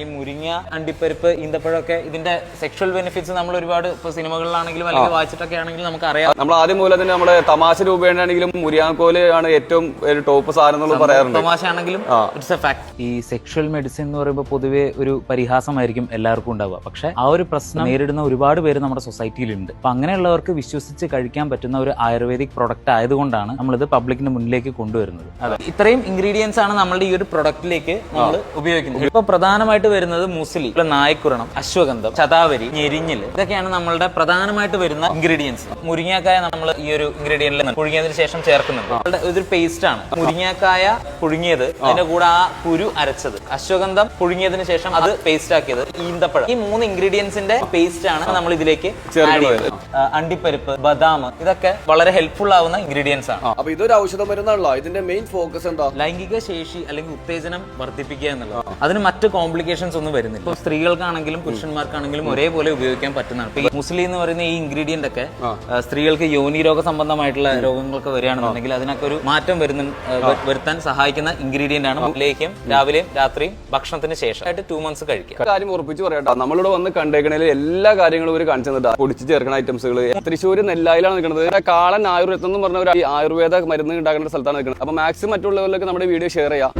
ഈ മുരിങ്ങ, അണ്ടിപ്പരിപ്പ്, ഈന്തപ്പഴമൊക്കെ ഇതിന്റെ സെക്ഷൽ ബെനിഫിറ്റ്സ് നമ്മൾ ഒരുപാട് ഇപ്പൊ സിനിമകളിലാണെങ്കിലും അല്ലെങ്കിൽ വായിച്ചിട്ടൊക്കെ ആണെങ്കിലും നമുക്ക് അറിയാം. നമ്മൾ ആദ്യം മൂലം തന്നെ നമ്മുടെ തമാശ രൂപേണാണെങ്കിലും മുരിങ്ങാക്കോല് ആണ് ഏറ്റവും ഒരു ടോപ്പ് സാധനം പറയാറുണ്ട്. തമാശ ആണെങ്കിലും ഇറ്റ്സ് എ ഫാക്ട്. ഈ സെക്ഷൽ മെഡിസിൻ എന്ന് പറയുമ്പോൾ പൊതുവെ ഒരു പരിഹാസമായിരിക്കും എല്ലാവർക്കും ഉണ്ടാവുക. പക്ഷെ ആ ഒരു പ്രശ്നം നേരിടുന്ന ഒരുപാട് പേര് നമ്മുടെ സൊസൈറ്റിയിലുണ്ട്. അപ്പൊ അങ്ങനെയുള്ളവർക്ക് വിശ്വസിച്ച് കഴിക്കാൻ പറ്റുന്ന ഒരു ആയുർവേദിക് പ്രൊഡക്റ്റ് ആയതുകൊണ്ടാണ് നമ്മളിത് പബ്ലിക്കിന് മുന്നിലേക്ക് കൊണ്ടുവരുന്നത്. ഇത്രയും ഇൻഗ്രീഡിയൻസ് ആണ് നമ്മളുടെ ഈ ഒരു പ്രൊഡക്റ്റിലേക്ക് നമ്മൾ ഉപയോഗിക്കുന്നത്. ഇപ്പൊ പ്രധാനമായിട്ട് വരുന്നത് മുസ്ലി, നായ്ക്കുരണം, അശ്വഗന്ധം, ശതാവരി, ഞെരിഞ്ഞില്, ഇതൊക്കെയാണ് നമ്മളുടെ പ്രധാനമായിട്ട് വരുന്ന ഇൻഗ്രീഡിയൻസ്. മുരിങ്ങാക്കായ നമ്മൾ ഈ ഒരു ഇൻഗ്രീഡിയന്റിൽ പുഴുങ്ങിയതിന് ശേഷം ചേർക്കുന്നുണ്ട്. ഇതൊരു പേസ്റ്റ് ആണ്. മുരിങ്ങാക്കായ പുഴുങ്ങിയത്, അതിന്റെ കൂടെ ആ കുരു അരച്ചത്, അശ്വഗന്ധം പുഴുങ്ങിയതിന് ശേഷം അത് പേസ്റ്റ് ആക്കിയത്, ഈന്തപ്പഴം, ഈ 3 ഇൻഗ്രീഡിയൻസിന്റെ പേസ്റ്റ് ആണ് നമ്മൾ ഇതിലേക്ക് ആഡ് ചെയ്യുന്നത്. അണ്ടിപ്പരിപ്പ്, ബദാം, ഇതൊക്കെ വളരെ ഹെൽപ്ഫുൾ ആവുന്ന ഇൻഗ്രീഡിയൻസ് ആണ്. അപ്പൊ ഇതൊരു ഔഷധ മരുന്നാണല്ലോ. ഇതിന്റെ മെയിൻ ഫോക്കസ് എന്താ? ലൈംഗിക ശേഷി അല്ലെങ്കിൽ ഉത്തേജനം വർദ്ധിപ്പിക്കുക എന്നുള്ളത്. അതിന് മറ്റ് കോംപ്ലിക്കേഷൻസ് ഒന്നും വരുന്നില്ല. ഇപ്പൊ സ്ത്രീകൾക്കാണെങ്കിലും പുരുഷന്മാർക്കാണെങ്കിലും ഒരേപോലെ ഉപയോഗിക്കാൻ പറ്റുന്നതാണ്. ഇപ്പൊ മുസ്ലി എന്ന് പറയുന്ന ഈ ഇൻഗ്രീഡിയന്റ് ഒക്കെ സ്ത്രീകൾക്ക് യോനി രോഗ സംബന്ധമായിട്ടുള്ള രോഗങ്ങളൊക്കെ വരികയാണെന്നുണ്ടെങ്കിൽ അതിനൊക്കെ ഒരു മാറ്റം വരുത്താൻ സഹായിക്കുന്ന ഇൻഗ്രീഡിയന്റ് ആണ്. ലേഹ്യം രാവിലെയും രാത്രിയും ഭക്ഷണത്തിന് ശേഷം ആയിട്ട് 2 months കഴിക്കുക. കാര്യം ഉറപ്പിച്ച് പറയാട്ടോ, നമ്മളിവിടെ വന്ന് കണ്ടേക്കണേൽ എല്ലാ കാര്യങ്ങളും ഒരു കാണിച്ചു തന്നിട്ടാ. പൊടിച്ച് ചേർക്കുന്ന ഐറ്റംസുകൾ തൃശ്ശൂർ നെല്ലായിലാണ് നിൽക്കുന്നത്. കാളൻ ആയുർവേദം എന്ന് പറഞ്ഞ ഒരു ആയുർവേദ മരുന്ന് ഉണ്ടാക്കുന്ന സ്ഥലത്താണ് നിൽക്കുന്നത്. അപ്പൊ മാക്സിമം മറ്റുള്ളവരിലേക്ക് നമ്മുടെ വീഡിയോ ഷെയർ ചെയ്യാം.